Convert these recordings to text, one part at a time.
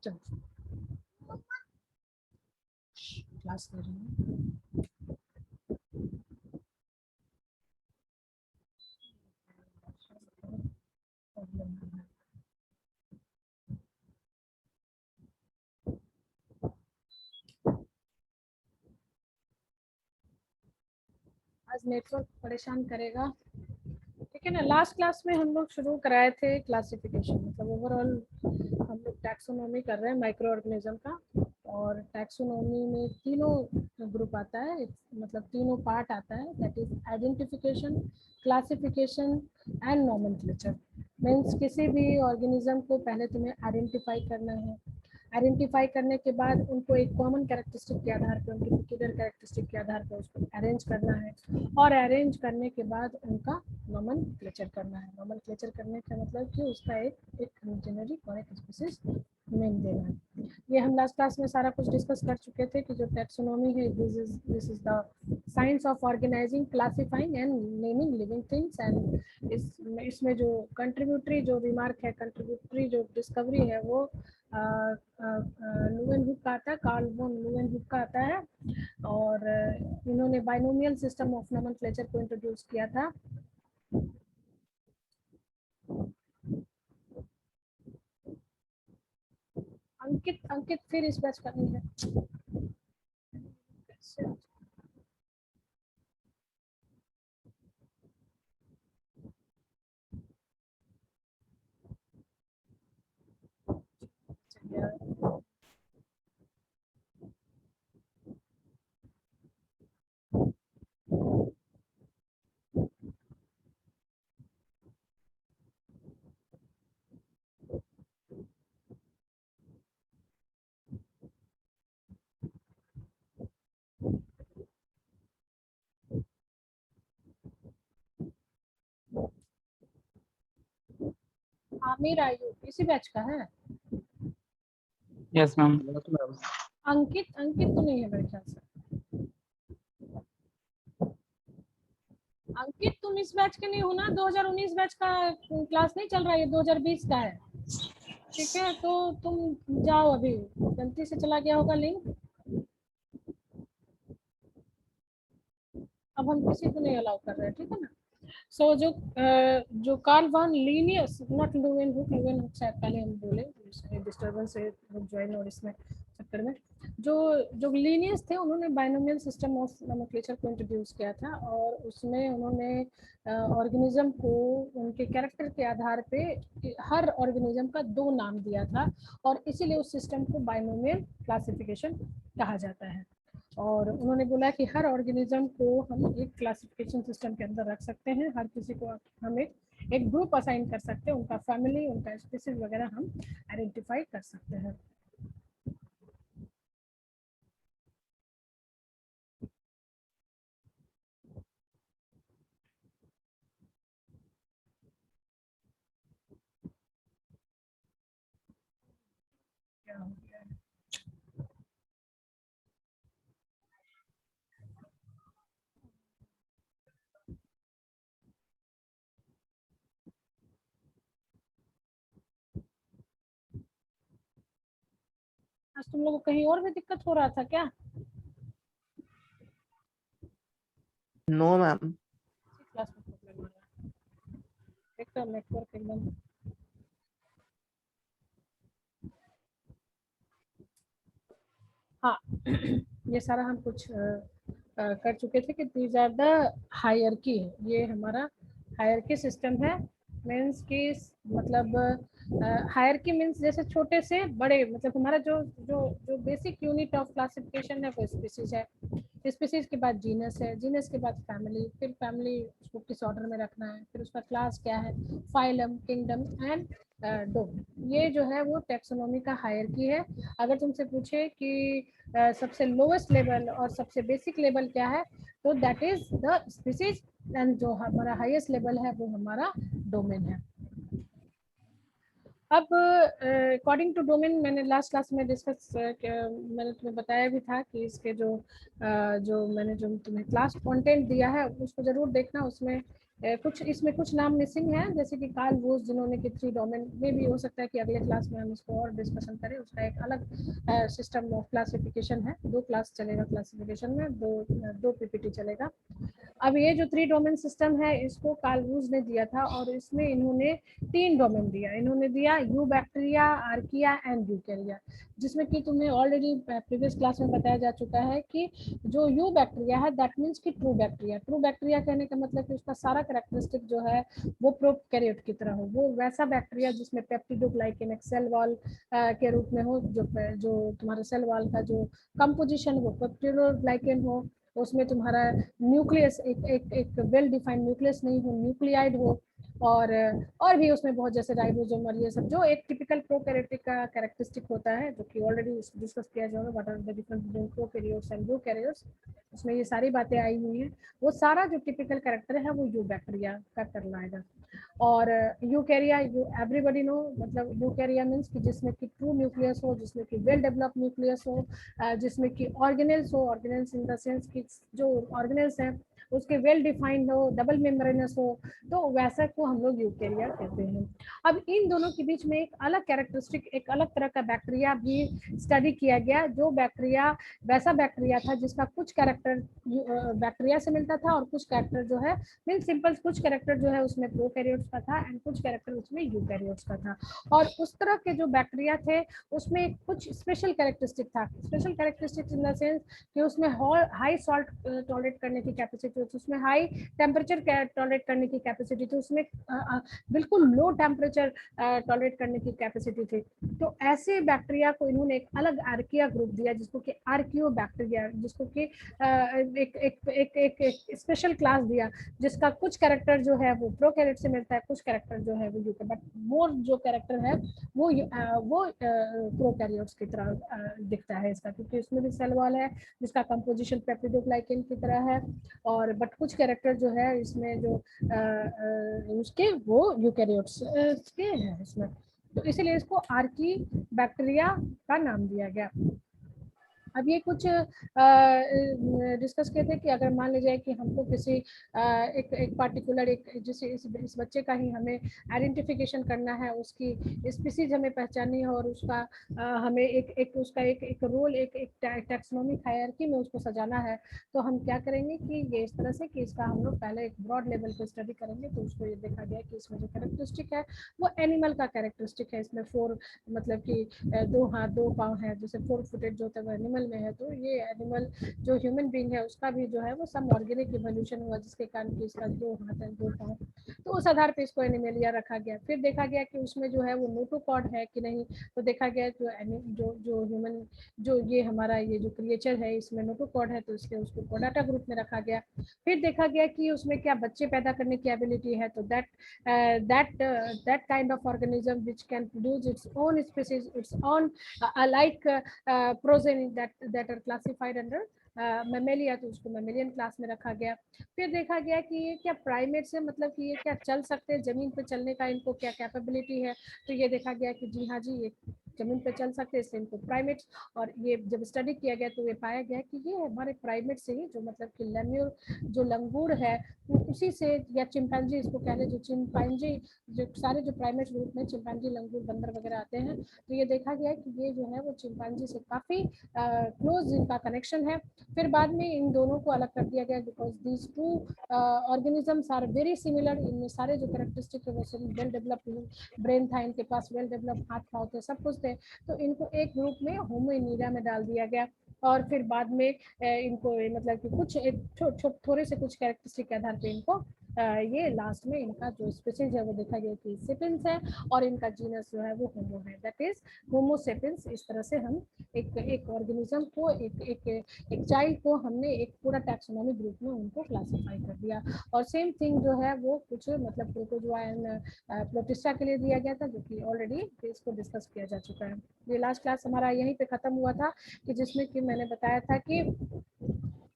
चल क्लास ले रही हूँ। आज नेटवर्क परेशान करेगा, ठीक है ना। लास्ट क्लास में हम लोग शुरू कराए थे क्लासिफिकेशन, मतलब ओवरऑल हम लोग टैक्सोनॉमी कर रहे हैं माइक्रो ऑर्गेनिज्म का। और टैक्सोनॉमी में तीनों ग्रुप आता है, मतलब तीनों पार्ट आता है, that is identification, classification and nomenclature. Means किसी भी ऑर्गेनिज्म को पहले तुम्हें आइडेंटिफाई करना है, आइडेंटिफाई करने के बाद उनको एक कॉमन कैरेक्टरिस्टिक के आधार पर, उनकी पर्टिकुलर कैरेक्टरिस्टिक के आधार पर उसको अरेंज करना है, और अरेंज करने के बाद उनका नोमेनक्लेचर करना है। नोमेनक्लेचर करने का मतलब कि उसका एक जेनेरिक और एक स्पीशीज नेम देना है। ये हम लास्ट क्लास में सारा कुछ डिस्कस कर चुके थे कि जो टैक्सोनॉमी है, this is the science of organizing, classifying and naming living things. And इसमें जो कंट्रीब्यूटरी जो रिमार्क है, कंट्रीब्यूटरी जो डिस्कवरी है, वो लुवेनहुक का आता है, कार्ल वॉन लुवेनहुक का आता है। और इन्होंने बाइनोमियल सिस्टम ऑफ नोमेनक्लेचर को इंट्रोड्यूस किया था। अंकित अंकित फिर इस बैच करनी है। आमिर आयुब इसी बैच का है। Yes ma'am. अंकित अंकित तो नहीं है मेरे ख्याल से। अंकित तुम इस बैच के नहीं हो ना, 2019 बैच का क्लास नहीं चल रहा है, ये 2020 का है, ठीक है। तो तुम जाओ, अभी गलती से चला गया होगा लिंक, अब हम किसी को नहीं अलाउ कर रहे हैं, ठीक है ना। सो जो कार्ल वॉन लीनियस, नॉट लुवेनहुक, लुवेनहुक शायद पहले हम बोले, डिस्टर्बेंस है ज्वाइन और इसमें चक्कर में। जो जो लीनियस थे, उन्होंने बाइनोमियल सिस्टम ऑफ नोमेनक्लेचर को इंट्रोड्यूस किया था, और उसमें उन्होंने ऑर्गेनिज्म को उनके कैरेक्टर के आधार पे हर ऑर्गेनिज्म का 2 नाम दिया था, और इसीलिए उस सिस्टम को बाइनोमियल क्लासिफिकेशन कहा जाता है। और उन्होंने बोला कि हर ऑर्गेनिज्म को हम एक क्लासिफिकेशन सिस्टम के अंदर रख सकते हैं, हर किसी को हम एक ग्रुप असाइन कर सकते हैं, उनका फैमिली, उनका स्पीशीज वगैरह हम आइडेंटिफाई कर सकते हैं। क्या हो गया है? आज तुम लोगों को कहीं और भी दिक्कत हो रहा था क्या? No ma'am. क्लास में प्रॉब्लम आ रहा है, एकदम नेटवर्क एकदम। हाँ ये सारा हम कुछ कर चुके थे कि दीज आर द हायरकी, ये हमारा हायरकी सिस्टम है। मीन्स कि मतलब हायरकी मीन्स जैसे छोटे से बड़े, मतलब हमारा जो जो जो बेसिक यूनिट ऑफ क्लासिफिकेशन है वो स्पीसीज है, स्पीसीज के बाद जीनस है, जीनस के बाद फैमिली, फिर फैमिली उसको किस ऑर्डर में रखना है, फिर उसका क्लास क्या है, फाइलम, किंगडम एंड डोमेन। ये जो है वो टैक्सोनॉमी का हायरकी है। अगर तुमसे पूछे कि सबसे लोवेस्ट लेवल और सबसे बेसिक लेवल क्या है, तो that is the species, and जो हमारा हाईएस्ट लेवल है वो हमारा डोमेन है। अब अकॉर्डिंग टू डोमेन, मैंने लास्ट क्लास में डिस्कस, मैंने तुम्हें बताया भी था कि इसके जो मैंने जो तुम्हें क्लास कंटेंट दिया है उसको जरूर देखना, उसमें कुछ इसमें कुछ नाम मिसिंग है, जैसे कि कार्ल वोस, जिन्होंने कि 3 डोमेन में भी हो सकता है कि अगले क्लास में हम इसको और डिस्कशन करें, उसका एक अलग सिस्टम ऑफ क्लासिफिकेशन है, 2 क्लास चलेगा क्लासिफिकेशन में, दो पीपीटी चलेगा। अब ये जो 3 डोमेन सिस्टम है इसको कार्ल वूज ने दिया था, और इसमें इन्होंने 3 डोमेन दिया, इन्होंने दिया you bacteria, archaea and Eukarya, जिसमें कि तुम्हें ऑलरेडी प्रीवियस क्लास में बताया जा चुका है कि जो यू बैक्टीरिया है दैट मीन्स कि ट्रू बैक्टीरिया, ट्रू बैक्टीरिया कहने का मतलब कि उसका सारा कैरेक्टरिस्टिक जो है वो प्रोकैरियोट की तरह हो, वो वैसा बैक्टीरिया जिसमें पेप्टिडोग्लाइकेन एक सेल वॉल के रूप में हो, जो तुम्हारे सेल वॉल का जो कंपोजिशन वो पेप्टिडोग्लाइकेन हो, उसमें तुम्हारा न्यूक्लियस एक वेल डिफाइंड न्यूक्लियस नहीं हो, न्यूक्लियाइड हो, और भी उसमें बहुत जैसे राइबोसोम और ये सब जो एक टिपिकल प्रोकैरियोटिक का कैरेक्टरिस्टिक होता है, जो कि ऑलरेडी डिस्कस किया जाएगा what are the difference between prokaryotes and eukaryotes, उसमें ये सारी बातें आई हुई हैं। वो सारा जो टिपिकल कैरेक्टर है वो यू बैक्टीरिया का करलाएगा। और यूकैरिया, यू एवरीबॉडी नो, मतलब यूकैरिया मीन्स कि जिसमें कि ट्रू न्यूक्लियस हो, जिसमें कि वेल डेवलप्ड न्यूक्लियस हो, जिसमें कि ऑर्गेनेल्स हो, ऑर्गेनेल्स इन द सेंस कि जो ऑर्गेनेल्स हैं उसके वेल डिफाइंड हो, डबल मेम्ब्रेनस हो, तो वैसा को हम लोग यूकैरिया कहते हैं। अब इन दोनों के बीच में एक अलग कैरेक्टरिस्टिक, एक अलग तरह का बैक्टीरिया भी स्टडी किया गया, जो बैक्टीरिया वैसा बैक्टीरिया था जिसका कुछ कैरेक्टर बैक्टीरिया से मिलता था और कुछ कैरेक्टर जो है मीन सिंपल, कुछ कैरेक्टर जो है उसमें प्रोकैरियोट्स का था एंड कुछ कैरेक्टर उसमें यूकैरियोट्स का था। और उस तरह के जो बैक्टीरिया थे उसमें कुछ स्पेशल कैरेक्टरिस्टिक था, special characteristic in the sense कि उसमें हाई सॉल्ट टॉलरेट करने की कैपेसिटी होती, उसमें हाई टेम्परेचर टॉलरेट करने की कैपेसिटी थी, उसमें बिल्कुल लो टेम्परेचर टॉलरेट करने की कैपेसिटी थी। तो ऐसे बैक्टीरिया को इन्होंने एक अलग आर्किया ग्रुप दिया, जिसको कि आर्कियो बैक्टीरिया, जिसको कि एक एक एक एक, एक स्पेशल क्लास दिया, जिसका कुछ कैरेक्टर जो है वो प्रोकैरियोट से मिलता है, कुछ कैरेक्टर जो है वो यूके, बट मोर जो कैरेक्टर है वो प्रोकैरियोट्स की तरह दिखता है इसका, क्योंकि उसमें भी सेल वॉल है जिसका कंपोजिशन पेप्टिडोग्लाइकेन की तरह है, और बट कुछ कैरेक्टर जो है इसमें जो उसके वो यूकैरियोट्स के हैं इसमें, तो इसीलिए इसको आर्की बैक्टीरिया का नाम दिया गया। अब ये कुछ डिस्कस किए थे कि अगर मान लीजिए कि हमको किसी एक पार्टिकुलर एक जैसे इस बच्चे का ही हमें आइडेंटिफिकेशन करना है, उसकी स्पीसीज हमें पहचाननी है, और उसका हमें एक उसका एक रोल एक टैक्सोनॉमिक हायरार्की में उसको सजाना है, तो हम क्या करेंगे कि ये इस तरह से कि इसका हम लोग पहले एक ब्रॉड लेवल पे स्टडी करेंगे। तो उसको ये देखा गया कि इसमें जो कैरेक्टरिस्टिक है वो एनिमल का कैरेक्टरिस्टिक है, इसमें 4 मतलब कि 2 हाथ 2 पाँव है, जैसे 4 फुटेड जो होता है वो एनिमल में है, तो ये एनिमल जो ह्यूमन बीइंग है उसका भी जो है वो सम ऑर्गेनिक इवोल्यूशन हुआ, जिसके कारण कि इसका 2 हाथ है 2 पाँव, तो उस आधार पे इसको एनिमेलिया रखा गया। फिर देखा गया कि उसमें जो है वो नोटोकॉड है कि नहीं, तो देखा गया जो ह्यूमन जो ये हमारा ये जो क्रिएचर है इसमें नोटोकॉड है, तो इसलिए उसको कोडाटा ग्रुप में रखा गया। फिर देखा गया कि उसमें क्या बच्चे पैदा करने की एबिलिटी है, तो that kind of organism which can produce its own species, its own alike progeny that are classified under Mammalia, तो उसको मेमेलियन क्लास में रखा गया। फिर देखा गया कि ये क्या प्राइमेट से मतलब कि ये क्या चल सकते हैं, जमीन पे चलने का इनको क्या कैपेबिलिटी है, तो ये देखा गया कि जी हाँ जी ये जमीन पे चल सकते हैं, इसलिए इनको प्राइमेट्स। और ये जब स्टडी किया गया तो ये पाया गया कि ये हमारे प्राइमेट से ही जो मतलब कि लेम्यूर जो लंगूर है उसी से, या चिंपैंजी इसको कह ले, जो चिंपैंजी जो सारे जो प्राइमेट ग्रुप में चिंपैंजी लंगूर बंदर वगैरह आते हैं, तो ये देखा गया कि ये जो है वो चिंपैंजी से काफ़ी क्लोज इनका कनेक्शन है। फिर बाद में इन दोनों को अलग कर दिया गया because these two organisms are very similar, इनमें सारे जो कैरेक्टरिस्टिक है वो वेल डेवलप्ड ब्रेन था इनके पास, वेल डेवलप्ड हाथ पाँव थे, सब कुछ थे, तो इनको एक ग्रुप में होमोइनिडा में डाल दिया गया। और फिर बाद में इनको मतलब कि कुछ थोड़े से कुछ कैरेक्टरिस्टिक के आधार पे इनको ये लास्ट में इनका जो स्पीशीज है वो देखा गया कि सेपियंस है, और इनका जीनस जो है वो होमो है, दैट इज होमो सेपियंस। इस तरह से हम एक ऑर्गेनिज्म को एक चाइल्ड को हमने एक पूरा टैक्सोनॉमी ग्रुप में उनको क्लासिफाई कर दिया। और सेम थिंग जो है वो कुछ मतलब प्रोटोजोआ एंड प्रोटिस्टा के लिए दिया गया था, जो कि ऑलरेडी इसको डिस्कस किया जा चुका है। ये लास्ट क्लास हमारा यहीं पे खत्म हुआ था कि जिसमें कि मैंने बताया था कि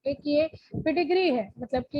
एक ये पेडिग्री है, मतलब कि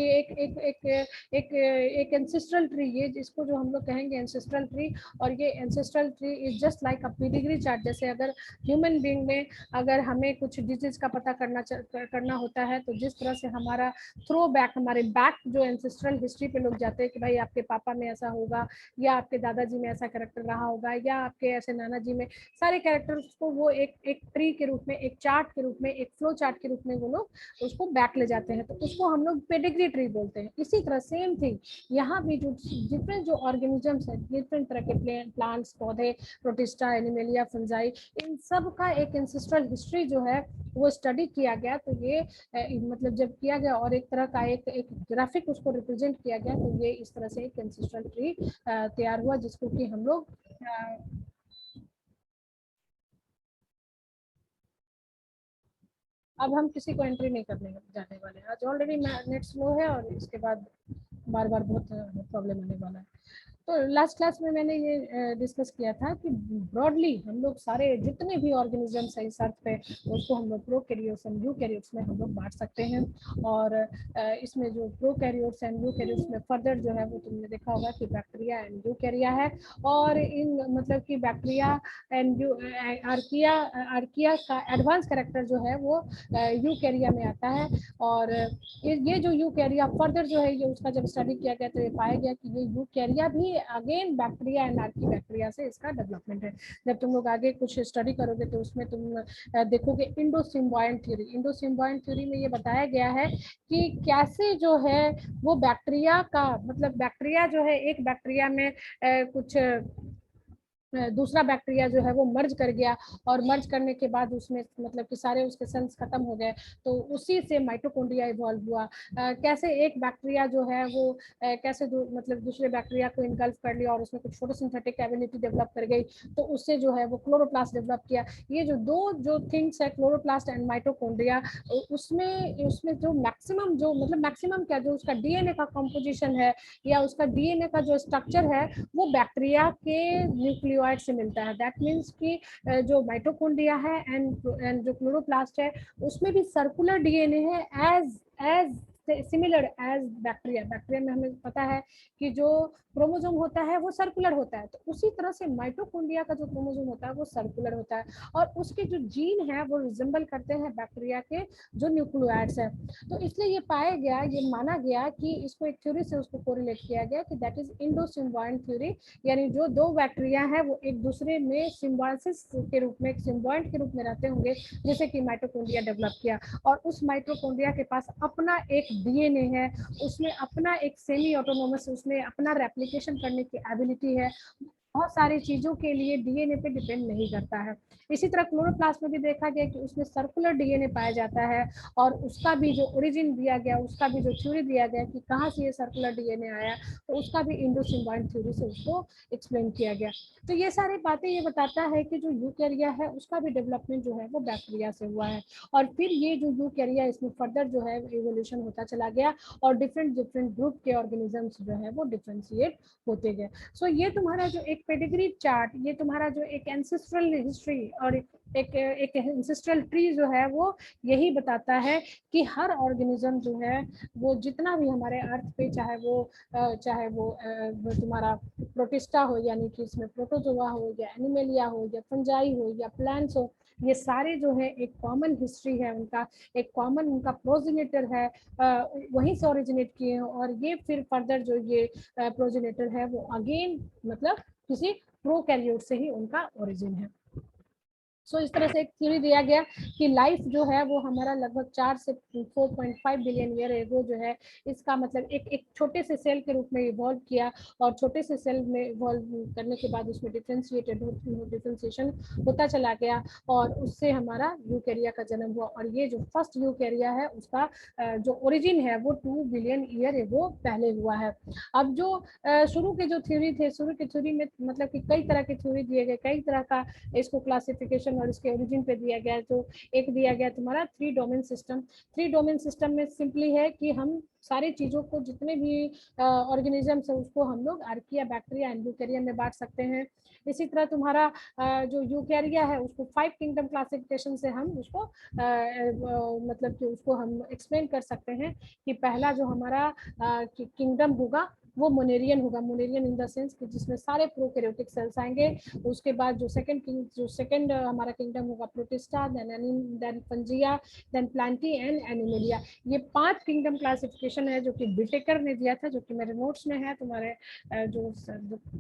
एक एंसेस्ट्रल ट्री, ये जिसको जो हम लोग कहेंगे एंसेस्ट्रल ट्री। और ये ancestral tree is just like a pedigree chart. जैसे अगर ह्यूमन बीइंग में अगर हमें कुछ डिजीज का पता करना होता है, तो जिस तरह से हमारा थ्रो बैक, हमारे बैक जो एंसेस्ट्रल हिस्ट्री पे लोग जाते हैं कि भाई आपके पापा में ऐसा होगा, या आपके दादाजी में ऐसा कैरेक्टर रहा होगा, या आपके ऐसे नाना जी में, सारे कैरेक्टर्स को वो एक एक ट्री के रूप में, एक चार्ट के रूप में, एक फ्लो चार्ट के रूप में वो लोग उसको बैक ले जाते हैं, तो उसको हम लोग पेडिग्री ट्री बोलते हैं। इसी तरह सेम थिंग यहाँ भी जो डिफरेंट जो ऑर्गेनिजम्स है, डिफरेंट तरह के प्लांट्स, पौधे, प्रोटिस्टा, एनिमेलिया, फंजाई, इन सब का एक एंसेस्ट्रल हिस्ट्री जो है वो स्टडी किया गया। तो ये मतलब जब किया गया और एक तरह का एक ग्राफिक उसको रिप्रेजेंट किया गया, तो ये इस तरह से एक एंसेस्ट्रल ट्री तैयार हुआ, जिसको कि हम लोग अब हम किसी को एंट्री नहीं करने जाने वाले। आज ऑलरेडी नेट स्लो है और इसके बाद बार बार बहुत प्रॉब्लम आने वाला है। तो लास्ट क्लास में मैंने ये डिस्कस किया था कि ब्रॉडली हम लोग सारे जितने भी ऑर्गेनिजम्स हैं इस अर्थ पे, उसको हम लोग प्रोकैरियोट्स एंड यूकैरियोट्स में हम लोग बांट सकते हैं। और इसमें जो प्रोकैरियोट्स एंड यूकैरियोट्स में फर्दर जो है वो तुमने देखा होगा कि बैक्टीरिया एंड यूकैरिया है। और इन मतलब कि बैक्टीरिया एंड आर्किया आर्किया का एडवांस कैरेक्टर जो है वो यूकैरिया में आता है। और ये जो यूकैरिया फर्दर जो है, ये उसका जब स्टडी किया गया तो ये पाया गया कि ये यूकैरिया भी अगेन बैक्टीरिया एंड आर्कीबैक्टीरिया से इसका डेवलपमेंट है। जब तुम लोग आगे कुछ स्टडी करोगे तो उसमें तुम देखोगे इंडो सिम्बायोंट थ्योरी। इंडो सिम्बायोंट थ्योरी में ये बताया गया है कि कैसे जो है वो बैक्टीरिया का, मतलब बैक्टीरिया जो है एक बैक्टीरिया में कुछ दूसरा बैक्टीरिया जो है वो मर्ज कर गया, और मर्ज करने के बाद उसमें मतलब कि सारे उसके सेल्स खत्म हो गए, तो उसी से माइटोकॉन्ड्रिया इवॉल्व हुआ। कैसे एक बैक्टीरिया जो है वो कैसे मतलब दूसरे बैक्टीरिया को इनगल्फ कर लिया और उसमें कुछ फोटोसिंथेटिक एबिलिटी डेवलप कर गई, तो उससे जो है वो क्लोरोप्लास्ट डेवलप किया। ये जो दो जो थिंग्स है, क्लोरोप्लास्ट एंड माइटोकॉन्ड्रिया, उसमें उसमें जो मैक्सिमम जो मतलब मैक्सिमम क्या जो उसका डीएनए का कॉम्पोजिशन है या उसका डीएनए का जो स्ट्रक्चर है, वो बैक्टीरिया के न्यूक्लियोइड से मिलता है। दैट मीन्स कि जो माइटोकॉन्ड्रिया है एंड जो क्लोरोप्लास्ट है, उसमें भी सर्कुलर डीएनए है as similar as bacteria. Bacteria में हमें पता है कि जो क्रोमोसोम होता है वो सर्कुलर होता है, तो उसी तरह से माइटोकॉन्ड्रिया का जो क्रोमोसोम होता है वो सर्कुलर होता है, और उसके जो जीन है वो रिजेंबल करते हैं बैक्टीरिया के जो न्यूक्लियोइड्स है। तो इसलिए ये पाया गया, ये माना गया कि इसको एक थ्योरी से उसको कोरिलेट किया गया कि दैट इज इंडो सिम्बायोंट थ्योरी, यानी जो दो बैक्टीरिया है वो एक दूसरे में सिम्बायोसिस के रूप में, एक सिम्बायोंट के रूप में रहते होंगे, जैसे कि माइटोकॉन्ड्रिया डेवलप किया। और उस माइटोकॉन्ड्रिया के पास अपना एक डीएनए है, उसमें अपना एक सेमी ऑटोनोमस, उसमें अपना रेप्लिकेशन करने की एबिलिटी है, बहुत सारी चीजों के लिए डीएनए पे डिपेंड नहीं करता है। इसी तरह क्लोरोप्लास्ट में भी देखा गया कि उसमें सर्कुलर डीएनए पाया जाता है, और उसका भी जो ओरिजिन दिया गया, उसका भी जो थ्योरी दिया गया कि कहाँ से ये सर्कुलर डीएनए आया, तो उसका भी इंडो सिम्बायोंट थ्योरी से उसको एक्सप्लेन किया गया। तो ये सारी बातें ये बताता है कि जो यूकैरिया है उसका भी डेवलपमेंट जो है वो बैक्टीरिया से हुआ है, और फिर ये जो यूकैरिया इसमें फर्दर जो है इवोल्यूशन होता चला गया, और डिफरेंट डिफरेंट ग्रुप के ऑर्गेनिजम्स जो है वो डिफ्रेंशिएट होते गए। सो ये तुम्हारा जो एक पेडिग्री चार्ट, ये तुम्हारा जो एक एंसेस्ट्रल हिस्ट्री और एक एंसेस्ट्रल ट्री जो है वो यही बताता है कि हर ऑर्गेनिज्म जो है वो जितना भी हमारे अर्थ पे, चाहे वो तुम्हारा प्रोटिस्टा हो, यानी कि इसमें प्रोटोजोआ हो, या एनिमेलिया हो, या फंजाई हो, या प्लांट्स हो, ये सारे जो है एक कॉमन हिस्ट्री है उनका, एक कॉमन उनका प्रोजिनेटर है, वहीं से ओरिजिनेट किए हैं, और ये फिर फर्दर जो ये प्रोजेनेटर है वो अगेन मतलब किसी प्रोकैरियोट से ही उनका ओरिजिन है। सो इस तरह से एक थ्योरी दिया गया कि लाइफ जो है वो हमारा लगभग 4 से 4.5 बिलियन ईयर एगो जो है, इसका मतलब एक छोटे से सेल के रूप में इवॉल्व किया, और छोटे से सेल में इवॉल्व करने के बाद उसमें डिफरेंशिएशन होता चला गया, और उससे हमारा यूकैरिया का जन्म हुआ। और ये जो फर्स्ट यूकैरिया है उसका जो ओरिजिन है वो 2 बिलियन ईयर एगो पहले हुआ है। अब जो शुरू के जो थ्योरी थे, शुरू के थ्योरी में मतलब कि कई तरह के थ्योरी दिए गए, कई तरह का इसको क्लासिफिकेशन लोकेशन और इसके ओरिजिन पे दिया गया है। तो एक दिया गया तुम्हारा 3 डोमेन सिस्टम। 3 डोमेन सिस्टम में सिंपली है कि हम सारी चीज़ों को, जितने भी ऑर्गेनिजम्स है उसको हम लोग आर्किया, बैक्टीरिया एंड यूकेरिया में बांट सकते हैं। इसी तरह तुम्हारा जो यूकेरिया है उसको 5 किंगडम क्लासिफिकेशन से हम उसको मतलब कि उसको हम एक्सप्लेन कर सकते हैं कि पहला जो हमारा किंगडम होगा वो मोनेरियन होगा। मोनेरियन इन द सेंस कि जिसमें सारे प्रोकैरियोटिक सेल्स आएंगे। उसके बाद जो सेकंड हमारा किंगडम होगा Protista, then Fungi, then Plantae and Animalia. ये 5 किंगडम क्लासिफिकेशन है जो कि बिटेकर ने दिया था, जो कि मेरे नोट्स में है। तुम्हारे जो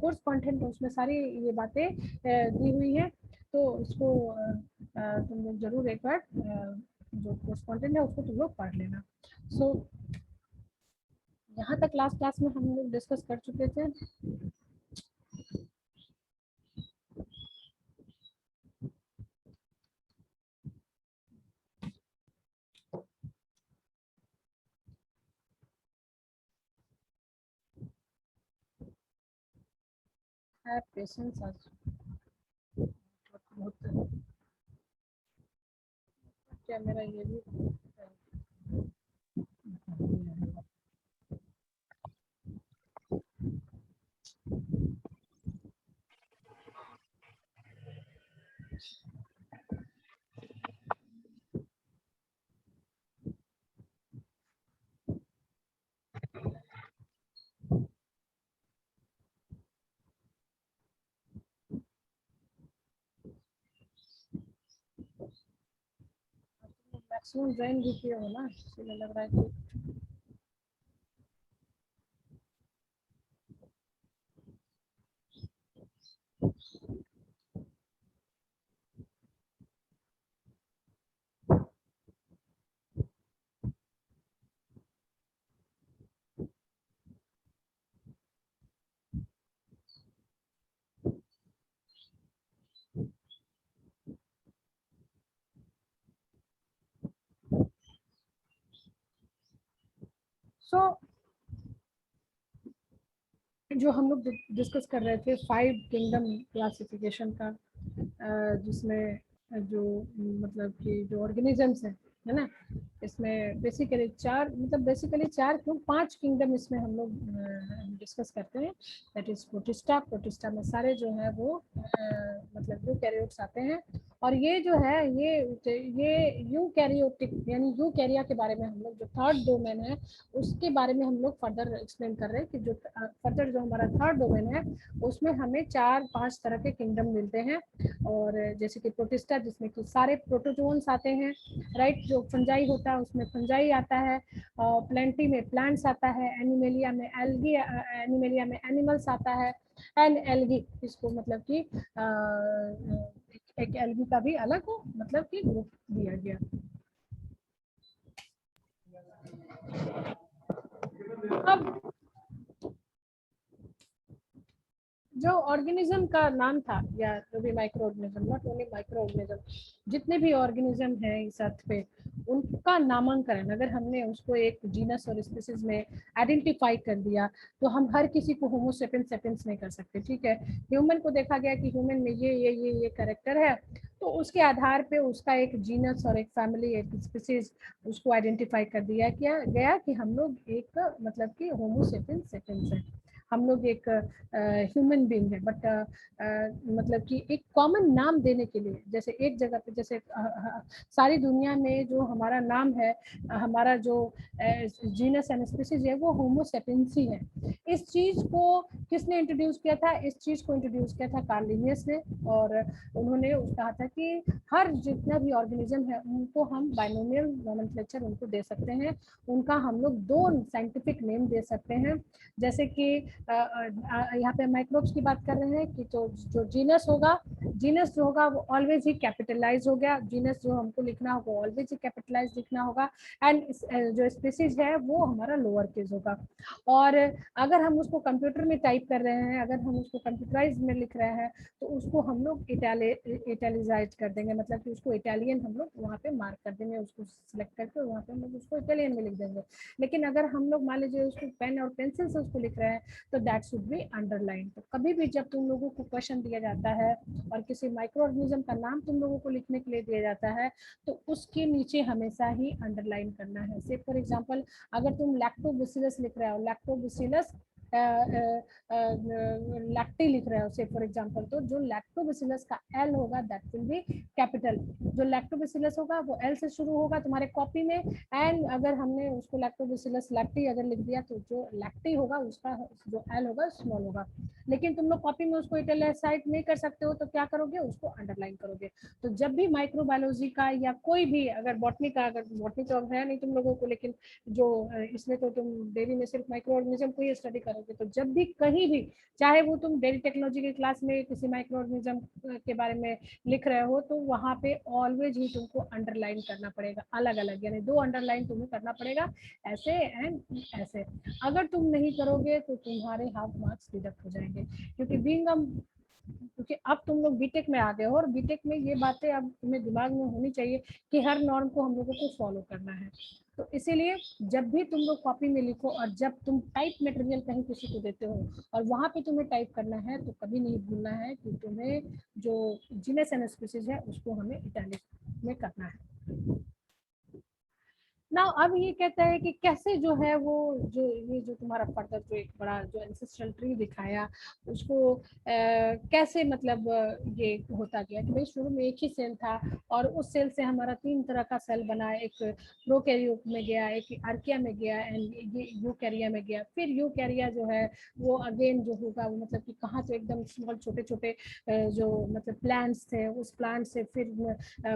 कोर्स कंटेंट है उसमें सारी ये बातें दी हुई है। तो इसको तुम लोग जरूर एक बार जो कोर्स कंटेंट है उसको तुम लोग पढ़ लेना। सो यहाँ तक लास्ट क्लास में हम लोग डिस्कस कर चुके थे। पेशेंस आज बहुत, क्या मेरा ये भी मैक्सिमम ज्वाइन भी किए हो ना, इसलिए लग रहा है कि सो जो हम लोग डिस्कस कर रहे थे 5 किंगडम क्लासिफिकेशन का, जिसमें जो मतलब कि जो ऑर्गेनिजम्स है ना, इसमें बेसिकली 4, मतलब बेसिकली 4 क्यों 5 किंगडम इसमें हम लोग डिस्कस करते हैं। That is protista. प्रोटिस्टा में सारे जो है वो मतलब यूकैरियोट्स आते हैं। और ये जो है ये यूकैरियोटिक यानी यूकैरिया के बारे में हम लोग जो थर्ड डोमेन है उसके बारे में हम लोग फर्दर एक्सप्लेन कर रहे हैं कि जो फर्दर जो हमारा थर्ड डोमेन है उसमें हमें 4-5 तरह के किंगडम मिलते हैं। और जैसे कि प्रोटिस्टा जिसमें कि सारे प्रोटोजोन्स आते हैं, राइट। जो फंजाई होता है उसमें फंजाई आता है, प्लेंटी में प्लांट्स आता है, एनिमेलिया में एल्गी, एनिमेलिया में एनिमल्स आता है, एंड एल्गी इसको मतलब कि एक एल्गी का भी अलग मतलब कि ग्रुप दिया गया। अब जो ऑर्गेनिज्म का नाम था या जो भी micro organism, not only micro organism, जितने भी ऑर्गेनिज्म हैं इस अर्थ पे उनका नामांकन अगर हमने उसको एक जीनस और स्पीसीज में आइडेंटिफाई कर दिया तो हम हर किसी को होमो सेपियंस सेपियंस नहीं कर सकते। ठीक है, ह्यूमन को देखा गया कि ह्यूमन में ये कैरेक्टर है, तो उसके आधार पे उसका एक जीनस और एक फैमिली, एक स्पीसीज उसको आइडेंटिफाई कर दिया गया कि हम लोग एक मतलब कि होमो सेपियंस सेपियंस है, हम लोग एक ह्यूमन बीइंग है। बट मतलब कि एक कॉमन नाम देने के लिए, जैसे एक जगह पे जैसे सारी दुनिया में जो हमारा नाम है, हमारा जो जीनस एंड स्पीसीज है वो होमो सेपियंस ही है। इस चीज को किसने इंट्रोड्यूस किया था? इस चीज को इंट्रोड्यूस किया था कार्ल लिनियस ने। और उन्होंने कहा था कि हर जितना भी ऑर्गेनिज्म है उनको हम बाइनोमियल नोमेनक्लेचर उनको दे सकते हैं, उनका हम लोग 2 साइंटिफिक नेम दे सकते हैं। जैसे कि यहाँ पे माइक्रोब्स की बात कर रहे हैं कि जो जीनस होगा, जीनस जो होगा वो ऑलवेज ही कैपिटलाइज हो गया, जीनस जो हमको लिखना होगा वो ऑलवेज ही कैपिटलाइज लिखना होगा, एंड जो स्पीसीज है वो हमारा लोअर केस होगा। और अगर हम उसको कंप्यूटर में टाइप कर रहे हैं, अगर हम उसको कंप्यूटराइज में लिख रहे हैं तो उसको हम लोग इटैलिजाइज कर देंगे, मतलब कि उसको इटालियन हम लोग वहाँ पे मार्क कर देंगे, उसको सिलेक्ट करके वहाँ पे हम लोग उसको इटालियन में लिख देंगे। लेकिन अगर हम लोग मान लीजिए उसको पेन और पेंसिल से उसको लिख रहे हैं तो दैट शुड बी अंडरलाइन। तो कभी भी जब तुम लोगों को क्वेश्चन दिया जाता है और किसी माइक्रो ऑर्गेनिज्म का नाम तुम लोगों को लिखने के लिए दिया जाता है तो उसके नीचे हमेशा ही अंडरलाइन करना है। से फॉर एग्जांपल अगर तुम लैक्टोबैसिलस लिख रहे हो, लैक्टोबैसिलस लैक्टी लिख रहे हो से फॉर एग्जांपल, तो जो लैक्टोबैसिलस का एल होगा दैट विल बी कैपिटल। जो लैक्टोबैसिलस होगा वो एल से शुरू होगा तुम्हारे कॉपी में, एंड अगर हमने उसको लैक्टोबैसिलस लैक्टी अगर लिख दिया तो जो लैक्टी होगा उसका जो एल होगा स्मॉल होगा। लेकिन तुम लोग कॉपी में उसको इटैलिसाइज नहीं कर सकते हो तो क्या करोगे, उसको अंडरलाइन करोगे। तो जब भी माइक्रोबायोलॉजी का या कोई भी अगर बॉटनी का, अगर बॉटनी तो है नहीं तुम लोगों को, लेकिन जो इसमें तो तुम डेयरी में सिर्फ माइक्रो ऑर्गेनिज्म को ही स्टडी करोगे, तो जब भी कहीं भी चाहे वो तुम डेयरी टेक्नोलॉजी की क्लास में किसी माइक्रो ऑर्गेनिज्म के बारे में लिख रहे हो तो वहां पे ऑलवेज ही तुमको अंडरलाइन करना पड़ेगा अलग अलग, यानी 2 अंडरलाइन तुम्हें करना पड़ेगा, ऐसे एंड ऐसे। अगर तुम नहीं करोगे तो तुम्हारे हाफ मार्क्स डिडक्ट हो जाएंगे, क्योंकि अब तुम लोग बीटेक में आ गए हो और बीटेक में ये बातें अब तुम्हें दिमाग में होनी चाहिए कि हर नॉर्म को हम लोगों को फॉलो करना है। तो इसीलिए जब भी तुम लोग कॉपी में लिखो और जब तुम टाइप मटेरियल कहीं किसी को देते हो और वहां पे तुम्हें टाइप करना है तो कभी नहीं भूलना है कि तुम्हें जो जीनस एंड स्पीशीज है उसको हमें इटैलिक में करना है। ना अब ये कहता है कि कैसे जो है वो जो ये जो तुम्हारा फर्दर जो एक बड़ा जो एंसेस्ट्रल ट्री दिखाया उसको कैसे मतलब ये होता गया कि भाई शुरू में एक ही सेल था और उस सेल से हमारा 3 तरह का सेल बना, एक प्रोकैरियोट में गया, एक आर्किया में गया एंड ये यूकैरिया में गया। फिर यूकैरिया जो है वो अगेन जो होगा वो मतलब कि कहाँ तो एकदम स्मॉल छोटे छोटे जो मतलब प्लांट्स थे, उस प्लांट से फिर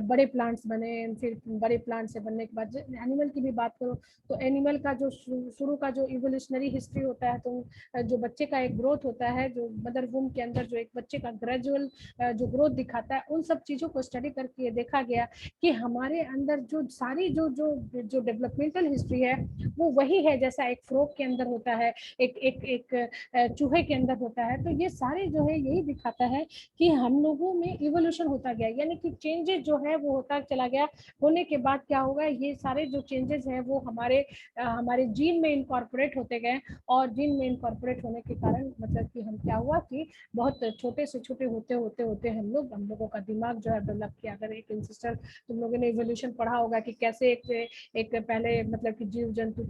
बड़े प्लांट्स बने, फिर बड़े प्लांट से बनने के बाद एनिमल की भी बात करो तो एनिमल का जो शुरू का जो इवोल्यूशनरी हिस्ट्री होता है तो जो बच्चे का एक ग्रोथ होता है, जो मदर वूम के अंदर जो एक बच्चे का ग्रेजुअल जो ग्रोथ दिखाता है, उन सब चीजों को स्टडी करके देखा गया कि हमारे अंदर जो सारी जो जो जो डेवलपमेंटल हिस्ट्री है वो वही है जैसा एक फ्रॉग के अंदर होता है, एक एक एक चूहे के अंदर होता है। तो ये सारे जो है यही दिखाता है कि हम लोगों में इवोल्यूशन होता गया, यानी कि चेंजेस जो है वो होता चला गया। होने के बाद क्या होगा, ये सारे जो चेंजेस हैं वो हमारे जीन में इनकॉर्पोरेट होते गए और जीन में इनकॉर्पोरेट होने के कारण मतलब कि हम क्या हुआ कि बहुत छोटे से छोटे होते होते होते हम लोगों का दिमाग जो है डेवलप किया। अगर एक इंसिस्टर तुम लोगों ने इवोल्यूशन पढ़ा होगा कि कैसे एक पहले मतलब कि जीव जंतु,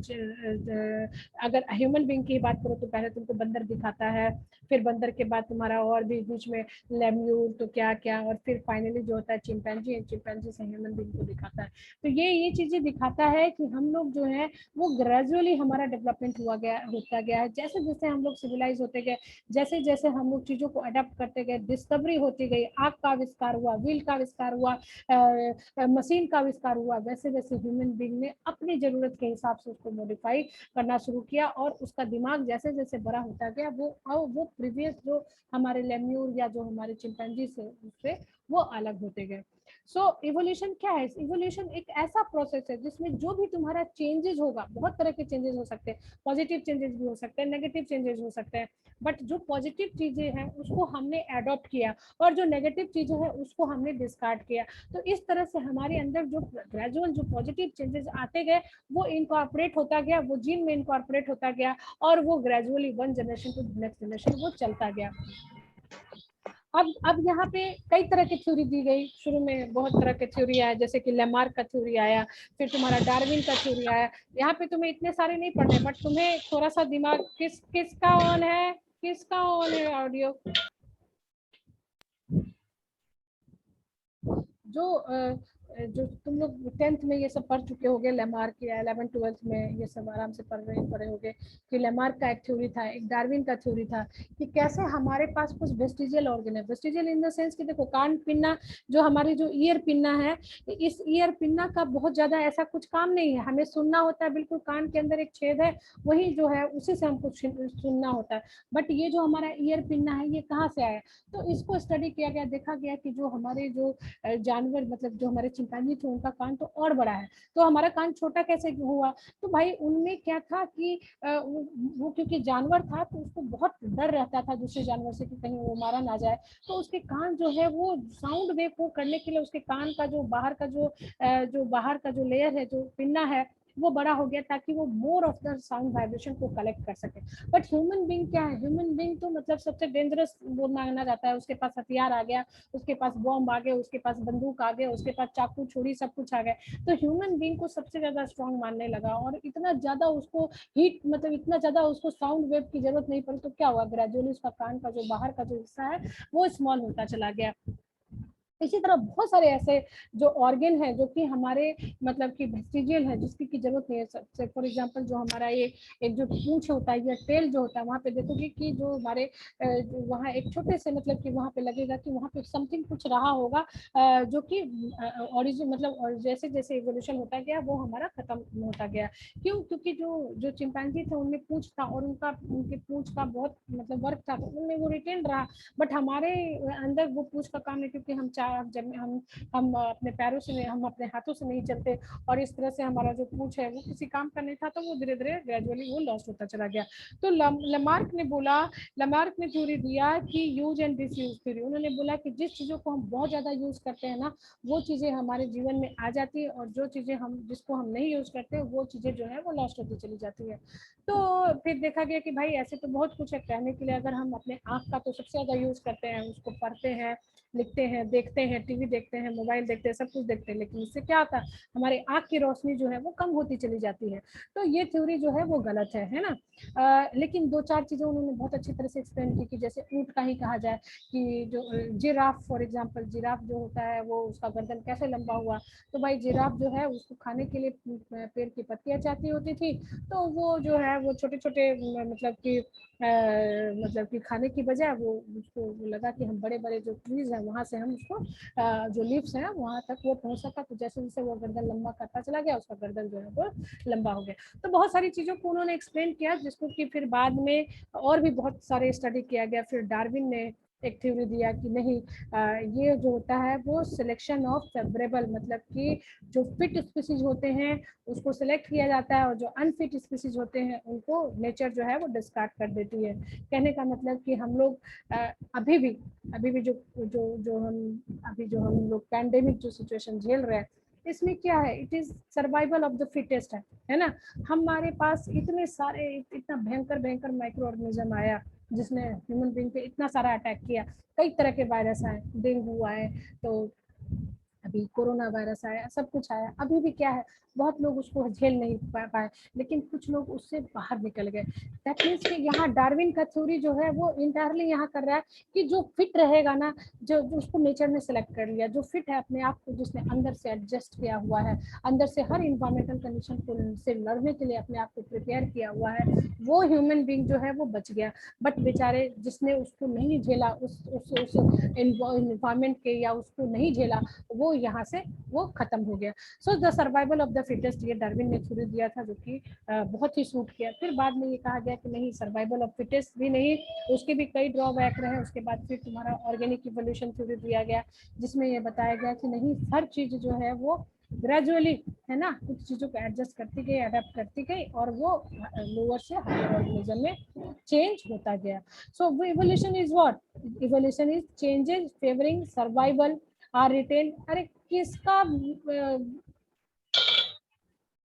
अगर ह्यूमन बीइंग की बात करो तो पहले तुमको बंदर दिखाता है, फिर बंदर के बाद तुम्हारा और भी बीच में लेम्यूर तो क्या क्या, और फिर फाइनली जो होता है चिंपैंजी, चिंपैंजी से ह्यूमन बीइंग को दिखाता है। तो ये चीजें दिखाता है कि हम लोग जो है वो ग्रेजुअली हमारा डेवलपमेंट होता गया है। जैसे जैसे हम लोग सिविलाइज होते गए, जैसे जैसे हम लोग चीजों को अडेप्ट करते गए, डिस्कवरी होती गई, आग का आविष्कार हुआ, व्हील का आविष्कार हुआ, मशीन का आविष्कार हुआ, वैसे वैसे ह्यूमन बीइंग ने अपनी जरूरत के हिसाब से उसको मॉडिफाई करना शुरू किया और उसका दिमाग जैसे जैसे बड़ा होता गया वो प्रीवियस जो हमारे लेम्यूर या जो हमारे चिंपैंजी से उससे वो अलग होते गए। सो इवोल्यूशन क्या है, इवोल्यूशन एक ऐसा प्रोसेस है जिसमें जो भी तुम्हारा चेंजेस होगा, बहुत तरह के चेंजेस हो सकते हैं, पॉजिटिव चेंजेस भी हो सकते हैं, नेगेटिव चेंजेस हो सकते हैं, बट जो पॉजिटिव चीजें हैं उसको हमने अडॉप्ट किया और जो नेगेटिव चीजें हैं उसको हमने डिस्कार्ड किया। तो इस तरह से हमारे अंदर जो ग्रेजुअल जो पॉजिटिव चेंजेस आते गए वो इनकॉर्पोरेट होता गया, वो जीन में इनकॉर्पोरेट होता गया और वो gradually one generation to next generation वो चलता गया। अब यहाँ पे कई तरह की थ्योरी दी गई। शुरू में बहुत तरह के थ्योरी आया, जैसे कि लेमार्क का थ्योरी आया, फिर तुम्हारा डार्विन का थ्योरी आया। यहाँ पे तुम्हें इतने सारे नहीं पढ़ने, बट तुम्हें थोड़ा सा दिमाग किसका ऑन है, किसका ऑन है ऑडियो? जो तुम लोग 10th में ये सब पढ़ चुके होगे, लेमार्क या 11th 12th में ये सब आराम से पढ़े होगे कि लेमार्क का एक थ्योरी था, एक डार्विन का थ्योरी था कि कैसे हमारे पास कुछ वेस्टिजियल ऑर्गन है। वेस्टिजियल इन द सेंस कि देखो कान पिन्ना, जो हमारी जो ईयर पिन्ना है, इस ईयर पिन्ना का बहुत ज्यादा ऐसा कुछ काम नहीं है, हमें सुनना होता है, बिल्कुल कान के अंदर एक छेद है, वही जो है उसी से हमको सुनना होता है। बट ये जो हमारा ईयर पिन्ना है ये कहाँ से आया? तो इसको स्टडी किया गया, देखा गया कि जो हमारे जो जानवर मतलब जो हमारे चिंपैंजी थे उनका कान तो और बड़ा है, तो हमारा कान छोटा कैसे हुआ? तो भाई उनमें क्या था कि वो क्योंकि जानवर था तो उसको बहुत डर रहता था दूसरे जानवर से कि कहीं वो मारा ना जाए, तो उसके कान जो है वो साउंड वेव को करने के लिए उसके कान का जो बाहर का जो लेयर है, जो पिन्ना है, वो बड़ा हो गया ताकि वो more of the sound vibration को कलेक्ट कर सके। बट ह्यूमन बीइंग क्या है, ह्यूमन बीइंग तो मतलब सबसे डेंजरस वो माना जाता है। उसके पास हथियार आ गया, उसके पास बॉम्ब आ गए, उसके पास बंदूक आ गए, उसके पास चाकू छुरी सब कुछ आ गए। तो ह्यूमन बीइंग को सबसे ज्यादा स्ट्रॉन्ग मानने लगा, और इतना ज्यादा उसको हीट मतलब इतना ज्यादा उसको साउंड वेव की जरूरत नहीं पड़ी। तो क्या हुआ, ग्रेजुअली उसका कान का जो बाहर का जो हिस्सा है वो स्मॉल होता चला गया। इसी तरह बहुत सारे ऐसे जो ऑर्गन है जो कि हमारे मतलब कि वेस्टिजियल है, जिसकी की जरूरत नहीं है। फॉर एग्जांपल जो हमारा ये एक जो पूंछ होता है या टेल जो होता है, वहाँ पे देखोगे कि जो हमारे वहाँ एक छोटे से मतलब कि वहाँ पे लगेगा कि वहाँ पे समथिंग कुछ रहा होगा, जो कि ओरिजिन मतलब और जैसे जैसे इवोल्यूशन होता गया वो हमारा खत्म होता गया। क्यों? क्योंकि जो जो चिंपैंजी थे उनमें पूंछ था, और उनके पूंछ का बहुत मतलब वर्क था, तो उनमें वो रिटेन रहा। बट हमारे अंदर वो पूंछ का काम है, क्योंकि हम जब हम अपने पैरों से नहीं, हम अपने हाथों से नहीं चलते, और इस तरह से हमारा जो पूंछ है वो किसी काम का नहीं था, तो वो धीरे धीरे ग्रेजुअली वो लॉस्ट होता चला गया। तो लमार्क ने बोला, लमार्क ने थ्योरी दिया कि use and disuse theory. उन्होंने बोला कि जिस चीजों को हम बहुत ज्यादा यूज करते हैं ना, वो चीजें हमारे जीवन में आ जाती है, और जो चीजें हम जिसको हम नहीं यूज करते वो चीजें जो है वो लॉस्ट होती चली जाती है। तो फिर देखा गया कि भाई ऐसे तो बहुत कुछ है कहने के लिए। अगर हम अपने आँख का तो सबसे ज्यादा यूज करते हैं, उसको पढ़ते हैं, लिखते हैं, देखते हैं, टीवी देखते हैं, मोबाइल देखते हैं, सब कुछ देखते हैं, लेकिन इससे क्या होता है, हमारे आँख की रोशनी जो है वो कम होती चली जाती है। तो ये थ्योरी जो है वो गलत है ना। लेकिन दो चार चीजें उन्होंने बहुत अच्छी तरह से एक्सप्लेन की, कि जैसे ऊँट का ही कहा जाए कि जो जिराफ फॉर एग्जाम्पल, जिराफ जो होता है वो उसका गर्दन कैसे लंबा हुआ। तो भाई जिराफ जो है उसको खाने के लिए पेड़ की पत्तियां चाहती होती थी, तो वो जो है वो छोटे छोटे मतलब कि खाने की बजाय वो उसको लगा कि हम बड़े बड़े जो ट्रीज हैं वहां से हम उसको जो लीव्स हैं वहां तक वो पहुंच सका। तो जैसे जैसे वो गर्दन लंबा करता चला गया, उसका गर्दन जो है वो लंबा हो गया। तो बहुत सारी चीजों को उन्होंने एक्सप्लेन किया, जिसको कि फिर बाद में और भी बहुत सारे स्टडी किया गया। फिर डार्विन ने एक थ्योरी दिया कि नहीं, ये जो होता है वो सिलेक्शन ऑफ फेवरेबल, मतलब कि जो फिट स्पीसीज होते हैं उसको सिलेक्ट किया जाता है, और जो अनफिट स्पीसीज होते हैं उनको नेचर जो है वो डिस्कार्ड कर देती है। कहने का मतलब कि हम लोग अभी भी जो हम लोग पैंडेमिक जो सिचुएशन झेल रहे हैं, इसमें क्या है, it is survival of the fittest है ना। हमारे पास इतने सारे इतना भयंकर भयंकर माइक्रो ऑर्गेनिज्म आया, जिसने ह्यूमन बीइंग पे इतना सारा अटैक किया। कई तरह के वायरस आए, डेंगू आए, तो अभी कोरोना वायरस आया, सब कुछ आया। अभी भी क्या है, बहुत लोग उसको झेल नहीं पाए, लेकिन कुछ लोग उससे बाहर निकल गए। दैट मीन्स कि यहाँ डार्विन का थ्योरी जो है वो इंटायरली यहाँ कर रहा है कि जो फिट रहेगा ना, जो उसको नेचर ने सेलेक्ट कर लिया, जो फिट है अपने आप को, जिसने अंदर से एडजस्ट किया हुआ है, अंदर से हर इन्वायरमेंटल कंडीशन को से लड़ने के लिए अपने आप को प्रिपेयर किया हुआ है, वो ह्यूमन बीइंग जो है वो बच गया। बट बेचारे जिसने उसको नहीं झेला, उस इन्वायरमेंट के या उसको नहीं झेला, वो यहाँ से वो खत्म हो गया। So the survival of the fittest, ये डार्विन ने थ्योरी दिया था, जो कि बहुत ही सूट किया। फिर बाद में ये कहा गया कि नहीं, सर्वाइवल ऑफ फिटेस्ट भी नहीं, उसके भी कई ड्रॉबैक रहे। उसके बाद फिर तुम्हारा ऑर्गेनिक इवोल्यूशन थ्योरी दिया गया, जिसमें ये बताया गया कि नहीं, हर चीज जो है वो ग्रेजुअली है ना, कुछ चीजों को एडजस्ट करती गई, अडेप्ट करती गई, और वो लोअर से हायर ऑर्गेनिज्म में चेंज होता गया। So evolution is what, evolution is changes favouring survival are retained. अरे किसका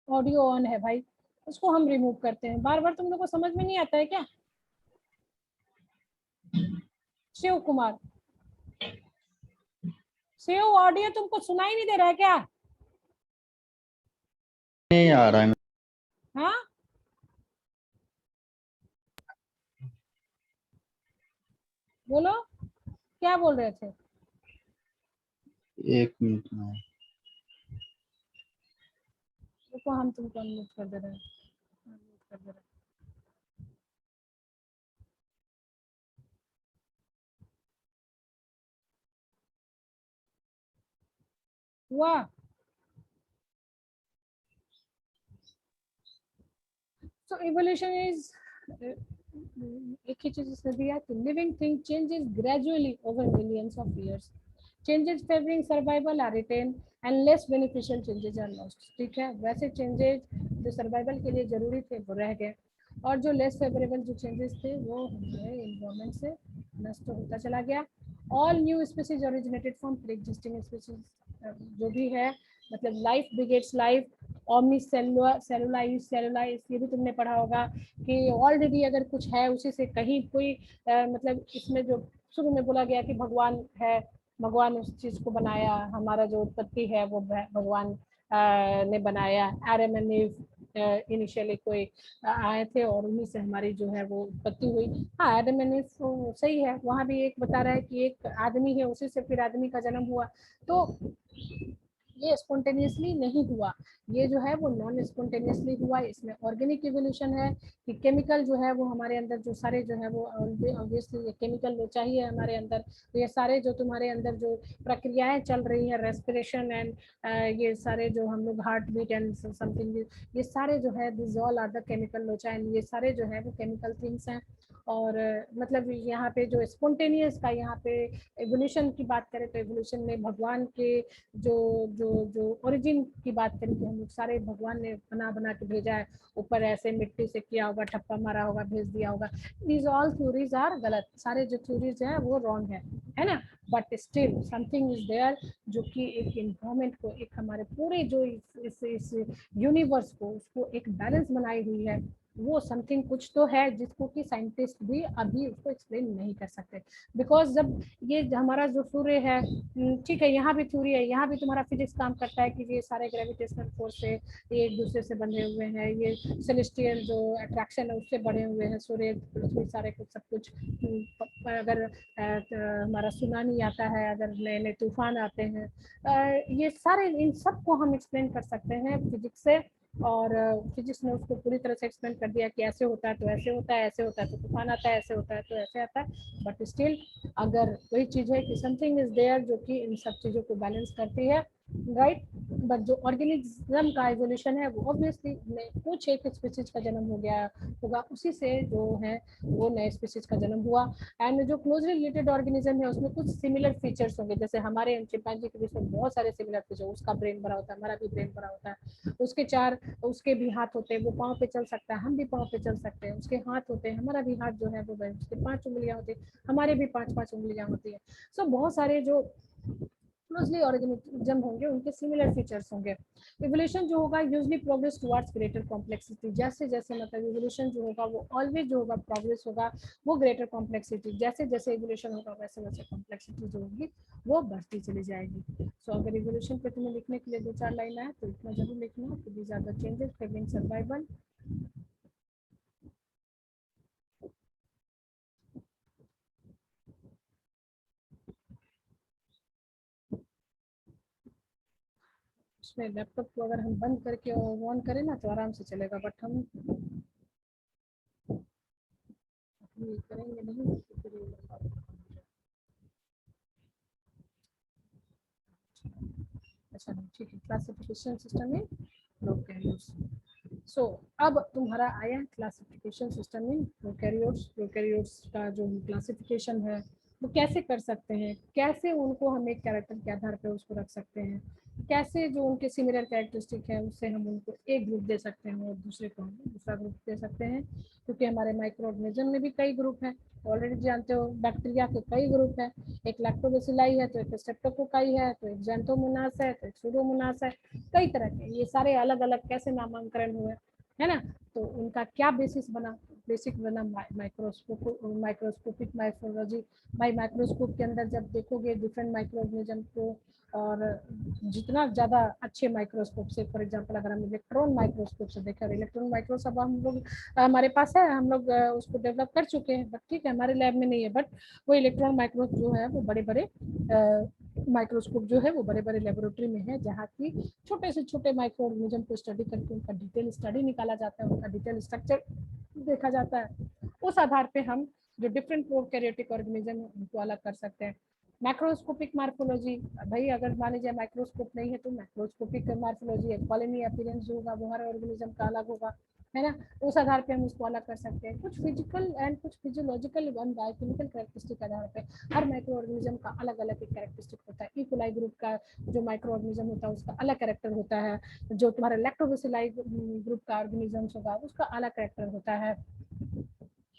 ऑडियो ऑन है भाई, उसको हम रिमूव करते हैं बार बार, तुम लोग को समझ में नहीं आता है क्या? शिव कुमार, शिव ऑडियो तुमको सुनाई नहीं दे रहा है क्या? नहीं आ रहा है। हाँ, बोलो, क्या बोल रहे थे? एक मिनट में। देखो हम तुमको अनम्यूट कर दे रहे हैं, अनम्यूट कर दे रहे हैं। हुआ? सो इवोल्यूशन इज, एक ही चीज इसने दिया कि living thing changes gradually over millions of years, changes favouring survival are retain and less beneficial changes are lost. ठीक है, वैसे चेंजेस जो सर्वाइवल के लिए जरूरी थे वो रह गए, और जो लेस फेवरेबल जो चेंजेस थे वो हमारे इन्वायरमेंट से नष्ट होता चला गया। All new species originated from pre existing species, जो भी है मतलब लाइफ बिगेट्स लाइफ, ओमनी सेलुलाइज ये भी तुमने पढ़ा होगा कि ऑलरेडी अगर कुछ है उसी से कहीं कोई मतलब इसमें जो शुरू में बोला गया कि भगवान है, भगवान उस चीज को बनाया, हमारा जो उत्पत्ति है वो भगवान ने बनाया। एडम एंड ईव इनिशियली कोई आए थे और उन्हीं से हमारी जो है वो उत्पत्ति हुई। हाँ, एडम एंड ईव सही है, वहां भी एक बता रहा है कि एक आदमी है, उसी से फिर आदमी का जन्म हुआ। तो ये स्पॉन्टेनियसली नहीं हुआ, ये जो है वो नॉन स्पॉन्टेनियसली हुआ। इसमें ऑर्गेनिक इवोल्यूशन है कि केमिकल जो है वो हमारे अंदर जो सारे जो है वो ऑब्वियसली केमिकल चाहिए हमारे अंदर। तो ये सारे जो तुम्हारे अंदर जो प्रक्रियाएं चल रही हैं, रेस्पिरेशन एंड ये सारे जो हम लोग हार्ट बीट एंड समथिंग, ये सारे जो है this all are the chemical लोचा, एंड ये सारे जो है वो केमिकल थिंग्स हैं। और मतलब यहाँ पे जो स्पॉन्टेनियस का यहाँ पे एवोल्यूशन की बात करें तो एवोल्यूशन में भगवान के जो जो जो ओरिजिन की बात करें कि हम लोग सारे भगवान ने बना बना के भेजा है, ऊपर ऐसे मिट्टी से किया होगा, ठप्पा मारा होगा, भेज दिया होगा। दीज ऑल थ्योरीज आर गलत, सारे जो थ्योरीज हैं वो रॉन्ग है ना। But still something is there जो कि एक इन्वायरमेंट को, एक हमारे पूरे जो इस यूनिवर्स को, उसको एक बैलेंस बनाई हुई है। वो समथिंग कुछ तो है जिसको कि साइंटिस्ट भी अभी उसको एक्सप्लेन नहीं कर सकते। बिकॉज जब ये हमारा जो सूर्य है, ठीक है, यहाँ भी थ्योरी है, यहाँ भी तुम्हारा फिजिक्स काम करता है कि ये सारे ग्रेविटेशनल फोर्स से ये एक दूसरे से बंधे हुए हैं, ये सेलेस्टियल जो अट्रैक्शन है उससे बने हुए हैं, सूर्य पृथ्वी सारे कुछ सब कुछ। अगर हमारा सुनामी आता है, अगर नए नए तूफान आते हैं, ये सारे इन सबको हम एक्सप्लेन कर सकते हैं फिजिक्स से। और फिजिक्स ने उसको पूरी तरह से एक्सप्लेन कर दिया कि ऐसे होता है तो ऐसे होता है, ऐसे होता है तो तूफान आता है, ऐसे होता है तो ऐसे आता है। बट स्टिल अगर वही चीज है कि समथिंग इज देयर जो कि इन सब चीजों को बैलेंस करती है, राइट। बट जो ऑर्गेनिज्म का इवोल्यूशन है वो ऑब्वियसली कुछ एक स्पीसीज का जन्म हो गया होगा, उसी से जो है वो नए स्पीसीज का जन्म हुआ। एंड जो क्लोजली रिलेटेड ऑर्गेनिज्म है उसमें कुछ सिमिलर फीचर्स होंगे, जैसे हमारे चिंपैंजी के बीच में बहुत सारे सिमिलर फीचर, उसका ब्रेन बड़ा होता है, हमारा भी ब्रेन बड़ा होता है, उसके भी हाथ होते हैं, वो पाँव पे चल सकता है, हम भी पाँव पे चल सकते हैं, उसके हाथ होते हैं, हमारा भी हाथ जो है वो, उसके 5 उंगलियां होती है, हमारे भी 5 उंगलियां होती है। सो बहुत सारे जो क्लोजली ऑर्गेनिज्म होंगे उनके सिमिलर फीचर्स होंगे। इवोल्यूशन जो होगा usually progress towards greater complexity, जैसे जैसे मतलब इवोल्यूशन जो होगा वो ऑलवेज जो होगा प्रोग्रेस होगा वो ग्रेटर कॉम्प्लेक्सिटी, जैसे जैसे इवोल्यूशन होगा वैसे वैसे कॉम्प्लेक्सिटी जो होगी वो बढ़ती चली जाएगी। सो अगर इवोल्यूशन पे तुम्हें लिखने के लिए 2-4 लाइन आए तो इतना जरूर लिखना कि these are the changes favouring survival. उसमें लैपटॉप को अगर हम बंद करके ऑन करें ना तो आराम से चलेगा, बट हम करेंगे नहीं तो फिर अच्छा नहीं, ठीक है। क्लासिफिकेशन सिस्टम में प्रोकैरियोट्स। सो अब तुम्हारा आया क्लासिफिकेशन सिस्टम में प्रोकैरियोट्स। प्रोकैरियोट्स का जो क्लासिफिकेशन है वो कैसे कर सकते हैं, कैसे उनको हम एक कैरेक्टर के आधार पर उसको रख सकते हैं, कैसे जो उनके सिमिलर कैरेक्टरिस्टिक है उससे हम उनको एक ग्रुप दे सकते हैं और दूसरे को हम दूसरा ग्रुप दे सकते हैं। क्योंकि हमारे माइक्रो ऑर्गेनिज्म में भी कई ग्रुप हैं, ऑलरेडी जानते हो। बैक्टीरिया के कई ग्रुप हैं, एक लैक्टोबैसिलाई है, तो एक स्ट्रेप्टोकोकाई है, तो एक ज़ैंथोमोनास है, तो एक सूडोमोनास है, कई तरह के ये सारे अलग अलग कैसे नामांकन हुए, है ना। तो उनका क्या बेसिस बना, बेसिक बना माइक्रोस्कोपिक माइक्रोलॉजी। भाई माइक्रोस्कोप के अंदर जब देखोगे डिफरेंट माइक्रो ऑर्गेनिज्म को, और जितना ज़्यादा अच्छे माइक्रोस्कोप से, फॉर एग्जांपल अगर हम इलेक्ट्रॉन माइक्रोस्कोप से देखें, इलेक्ट्रॉन माइक्रोस्कोप हम लोग हमारे पास है, हम लोग उसको डेवलप कर चुके हैं, बट ठीक है हमारे लैब में नहीं है। बट वो इलेक्ट्रॉन माइक्रोस्कोप जो है वो बड़े बड़े माइक्रोस्कोप जो है वो बड़े बड़े लेबोरेटरी में है, जहाँ की छोटे से छोटे माइक्रो ऑर्गेनिज्म को स्टडी करके उनका डिटेल स्टडी निकाला जाता है, उनका डिटेल स्ट्रक्चर देखा जाता है। उस आधार पे हम जो डिफरेंट प्रोकैरियोटिक ऑर्गेनिज्म है उनको अलग कर सकते हैं। मैक्रोस्कोपिक मार्फोलॉजी, भाई अगर मान लीजिए माइक्रोस्कोप नहीं है तो मैक्रोस्कोपिक मार्फोलॉजी है, कॉलोनी अपीयरेंस जो होगा वो हर ऑर्गेनिज्म का अलग होगा, है ना। उस आधार पे हम उसको अलग कर सकते हैं। कुछ फिजिकल एंड कुछ फिजियोलॉजिकल वन बायोकेमिकल कैरेक्टरिस्टिक के आधार पे हर माइक्रो ऑर्गेनिज्म का अलग अलग एक कैरेक्टरिस्टिक होता है। इकोलाई ग्रुप का जो माइक्रो ऑर्गेनिज्म होता है उसका अलग कैरेक्टर होता है, जो तुम्हारा लैक्टोबैसिलाई ग्रुप का ऑर्गेनिज्म होगा उसका अलग कैरेक्टर होता है।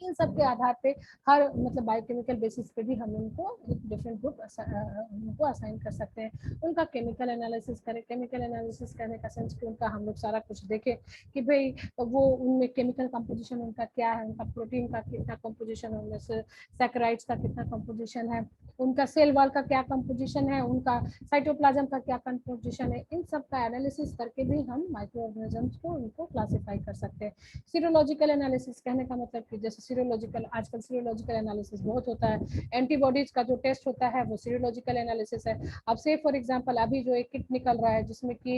इन सब के आधार पे हर मतलब बायोकेमिकल बेसिस पे भी हम उनको डिफरेंट ग्रुप उनको असाइन कर सकते हैं। उनका केमिकल एनालिसिस करें, केमिकल एनालिसिस करने का सेंस कि उनका हम लोग सारा कुछ देखें कि भाई वो उनमें केमिकल कंपोजिशन उनका क्या है, उनका प्रोटीन का कितना कंपोजिशन है, उनमें से सैकराइड्स का कितना कंपोजिशन है, उनका सेल वॉल का क्या कंपोजिशन है, उनका साइटोप्लाज्म का क्या कंपोजिशन है। इन सब का एनालिसिस करके भी हम माइक्रो ऑर्गेनिजम्स को उनको क्लासिफाई कर सकते हैं। सीरोलॉजिकल एनालिसिस कहने का मतलब कि जैसे सीरोलॉजिकल, आजकल सीरोलॉजिकल एनालिसिस बहुत होता है, एंटीबॉडीज का जो टेस्ट होता है वो सीरोलॉजिकल एनालिसिस है। अब से फॉर एग्जांपल अभी जो एक किट निकल रहा है जिसमें कि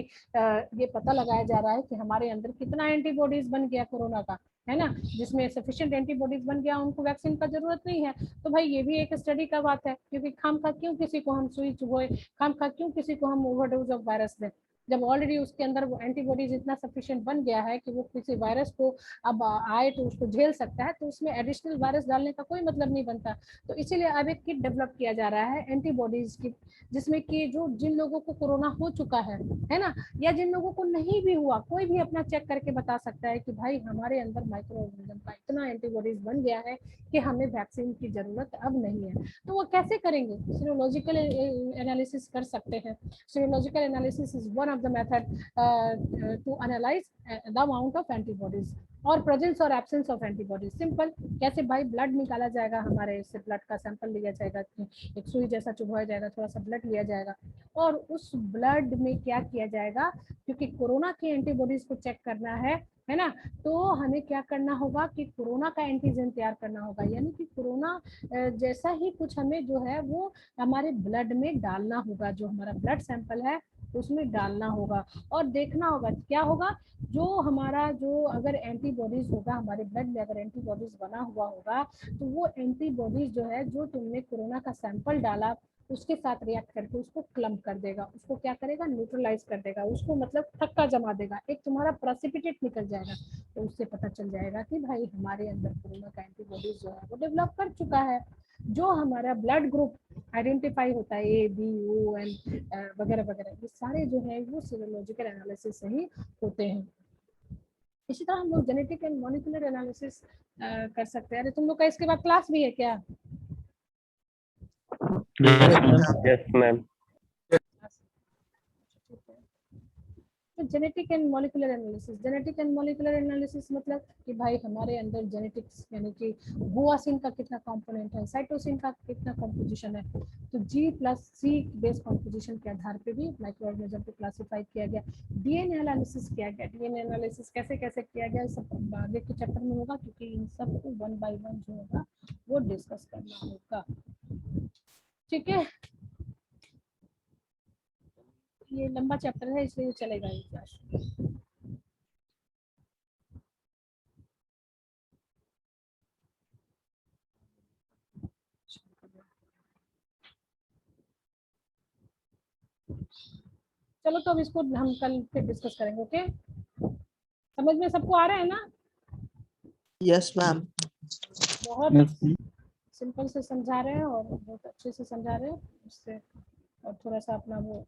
ये पता लगाया जा रहा है कि हमारे अंदर कितना एंटीबॉडीज बन गया कोरोना का, है ना, जिसमें सफिशिएंट एंटीबॉडीज बन गया, उनको वैक्सीन का जरूरत नहीं है। तो भाई ये भी एक स्टडी का बात है, क्योंकि खामखा क्यों किसी को हम सुई चुभोए, खामखा क्यों किसी को हम ओवरडोज ऑफ वायरस दें, जब ऑलरेडी उसके अंदर वो एंटीबॉडीज इतना सफिशिएंट बन गया है कि वो किसी वायरस को अब आए तो उसको झेल सकता है, तो उसमें एडिशनल वायरस डालने का कोई मतलब नहीं बनता। तो इसीलिए अब एक किट डेवलप किया जा रहा है एंटीबॉडीज की, जिसमें कि जो जिन लोगों को कोरोना हो चुका है ना, या जिन लोगों को नहीं भी हुआ, कोई भी अपना चेक करके बता सकता है कि भाई हमारे अंदर माइक्रो ऑर्गेनिज्म का इतना एंटीबॉडीज बन गया है कि हमें वैक्सीन की जरूरत अब नहीं है। तो वो कैसे करेंगे? सीरोलॉजिकल एनालिसिस कर सकते हैं। Serological analysis is one of the method to analyse the amount of antibodies और प्रेजेंस और एब्सेंस ऑफ एंटीबॉडीज। सिंपल, कैसे भाई ब्लड निकाला जाएगा, हमारे इससे ब्लड का सैंपल लिया जाएगा, एक सुई जैसा चुभवाया जाएगा, थोड़ा सा ब्लड लिया जाएगा और उस ब्लड में क्या किया जाएगा, क्योंकि कोरोना की एंटीबॉडीज को चेक करना है ना, तो हमें क्या करना होगा कि कोरोना का एंटीजन तैयार करना होगा, यानी कि कोरोना जैसा ही कुछ हमें जो है वो हमारे ब्लड में डालना होगा, जो हमारा ब्लड सैंपल है उसमें डालना होगा और देखना होगा क्या होगा, जो हमारा जो अगर एंटीबॉडीज होगा, हमारे ब्लड में अगर एंटीबॉडीज बना हुआ होगा, तो वो एंटीबॉडीज जो है जो तुमने कोरोना का सैंपल डाला उसके साथ रिएक्ट करके उसको क्लम्प कर देगा, उसको क्या करेगा, न्यूट्रलाइज कर देगा, उसको मतलब थक्का जमा देगा, एक तुम्हारा प्रेसिपिटेट निकल जाएगा। तो उससे पता चल जाएगा कि भाई हमारे अंदर कोरोना का एंटीबॉडीज जो है वो डेवलप कर चुका है। जो हमारा ब्लड ग्रुप आइडेंटिफाई होता है ए बी ओ एन वगैरह वगैरह, ये सारे जो है वो सीरोलॉजिकल एनालिसिस से ही होते हैं। इसी तरह हम लोग जेनेटिक एंड मॉलिक्यूलर एनालिसिस कर सकते हैं। अरे तुम लोग का इसके बाद क्लास भी है क्या? Yes, ma'am. तो genetic and molecular analysis, genetic and molecular analysis मतलब कि भाई हमारे अंदर जेनेटिक्स यानी कि गुआसिन का कितना कंपोनेंट है, साइटोसिन का कितना कंपोजिशन है, तो G+C बेस कंपोजिशन के आधार पे भी माइक्रो ऑर्गेनिज्म को क्लासिफाई किया गया। डीएनए एनालिसिस किया गया, डीएनए एनालिसिस कैसे कैसे किया गया सब आगे के चैप्टर में होगा, क्योंकि इन सब को 1 बाय 1 जो होगा वो डिस्कस करना होगा। ठीक है, ये लंबा चैप्टर है इसलिए चलेगा ये क्लास। चलो तो अब इसको हम कल फिर डिस्कस करेंगे। ओके, समझ में सबको आ रहा है ना? Yes, ma'am. बहुत सिंपल से समझा रहे हैं और बहुत अच्छे से समझा रहे हैं, उससे और थोड़ा सा अपना वो